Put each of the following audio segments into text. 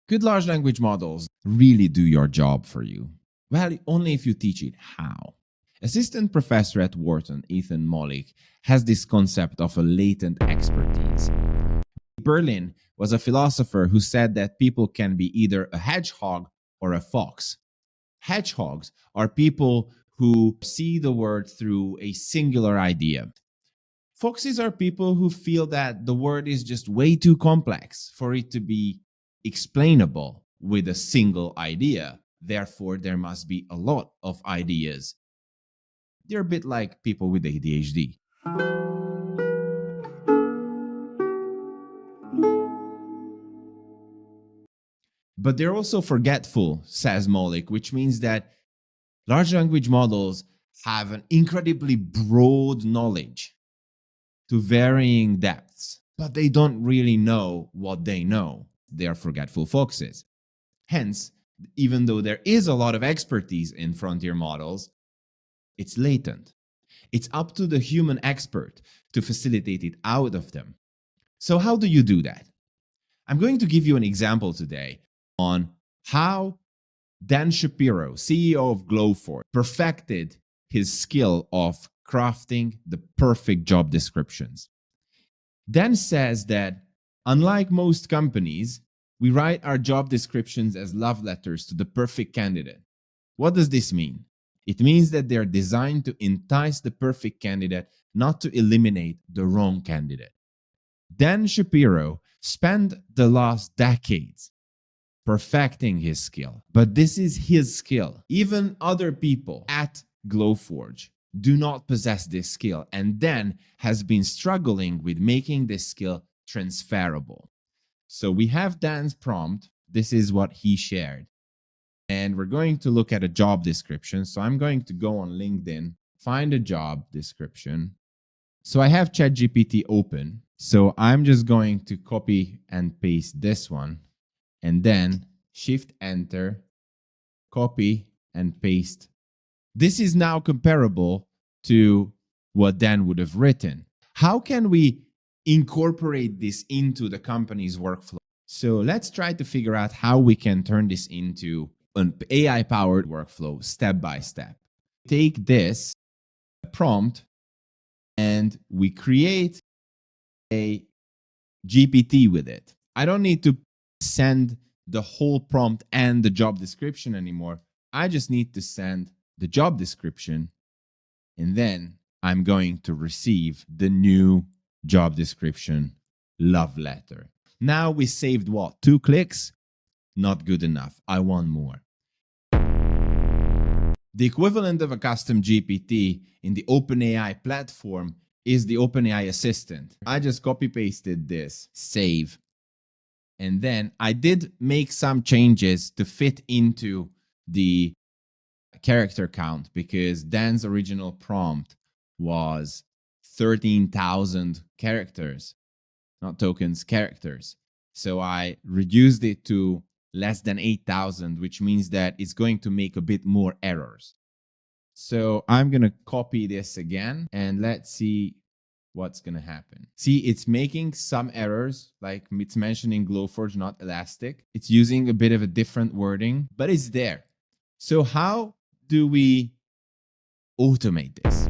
Could large language models really do your job for you? Well, only if you teach it how. Assistant professor at Wharton, Ethan Mollick, has this concept of a latent expertise. Berlin was a philosopher who said that people can be either a hedgehog or a fox. Hedgehogs are people who see the world through a singular idea. Foxes are people who feel that the world is just way too complex for it to be explainable with a single idea. Therefore, there must be a lot of ideas. They're a bit like people with ADHD. But they're also forgetful, says Mollick, which means that large language models have an incredibly broad knowledge to varying depths, but they don't really know what they know. They are forgetful foxes. Hence, even though there is a lot of expertise in frontier models, it's latent. It's up to the human expert to facilitate it out of them. So how do you do that? I'm going to give you an example today on how Dan Shapiro, CEO of Glowforge, perfected his skill of crafting the perfect job descriptions. Dan says that unlike most companies, we write our job descriptions as love letters to the perfect candidate. What does this mean? It means that they're designed to entice the perfect candidate, not to eliminate the wrong candidate. Dan Shapiro spent the last decades perfecting his skill, but this is his skill. Even other people at Glowforge do not possess this skill, and Dan has been struggling with making this skill transferable. So we have Dan's prompt. This is what he shared. And we're going to look at a job description. So I'm going to go on LinkedIn, find a job description. So I have ChatGPT open. So I'm just going to copy and paste this one, and then Shift Enter, copy and paste. This is now comparable to what Dan would have written. How can we incorporate this into the company's workflow? So let's try to figure out how we can turn this into an AI-powered workflow step by step. Take this prompt and we create a GPT with it. I don't need to send the whole prompt and the job description anymore. I just need to send the job description, and then I'm going to receive the new job description love letter. Now we saved what? 2 clicks? Not good enough. I want more. The equivalent of a custom GPT in the OpenAI platform is the OpenAI Assistant. I just copy pasted this, save. And then I did make some changes to fit into the character count because Dan's original prompt was 13,000 characters, not tokens, characters. So I reduced it to less than 8,000, which means that it's going to make a bit more errors. So I'm going to copy this again and let's see what's going to happen. See, it's making some errors, like it's mentioning Glowforge, not Elastic. It's using a bit of a different wording, but it's there. So how do we automate this?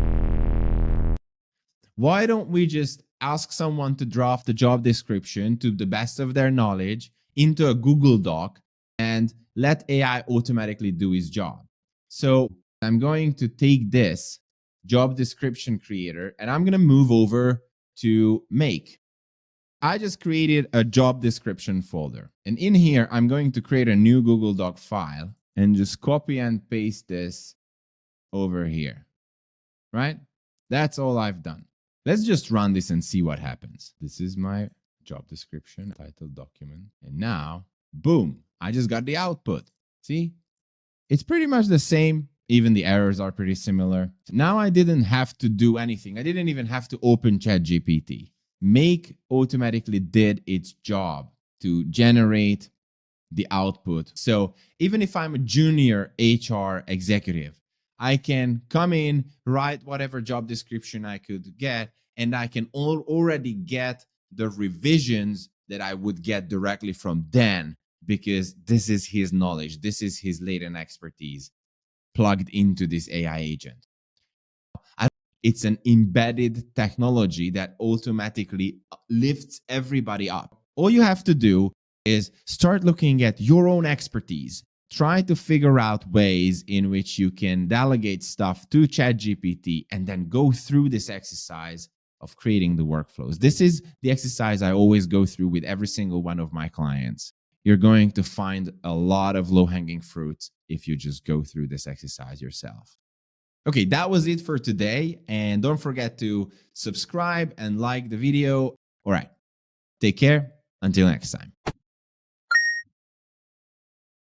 Why don't we just ask someone to draft the job description to the best of their knowledge into a Google Doc and let AI automatically do its job? So I'm going to take this job description creator and I'm going to move over to Make. I just created a job description folder. And in here, I'm going to create a new Google Doc file and just copy and paste this over here, right? That's all I've done. Let's just run this and see what happens. This is my job description, title document. And now, boom, I just got the output. See, it's pretty much the same. Even the errors are pretty similar. Now I didn't have to do anything. I didn't even have to open ChatGPT. Make automatically did its job to generate the output. So even if I'm a junior HR executive, I can come in, write whatever job description I could get, and I can already get the revisions that I would get directly from Dan because this is his knowledge, this is his latent expertise plugged into this AI agent. It's an embedded technology that automatically lifts everybody up. All you have to do is start looking at your own expertise. Try to figure out ways in which you can delegate stuff to ChatGPT and then go through this exercise of creating the workflows. This is the exercise I always go through with every single one of my clients. You're going to find a lot of low-hanging fruit if you just go through this exercise yourself. Okay, that was it for today. And don't forget to subscribe and like the video. All right, take care. Until next time.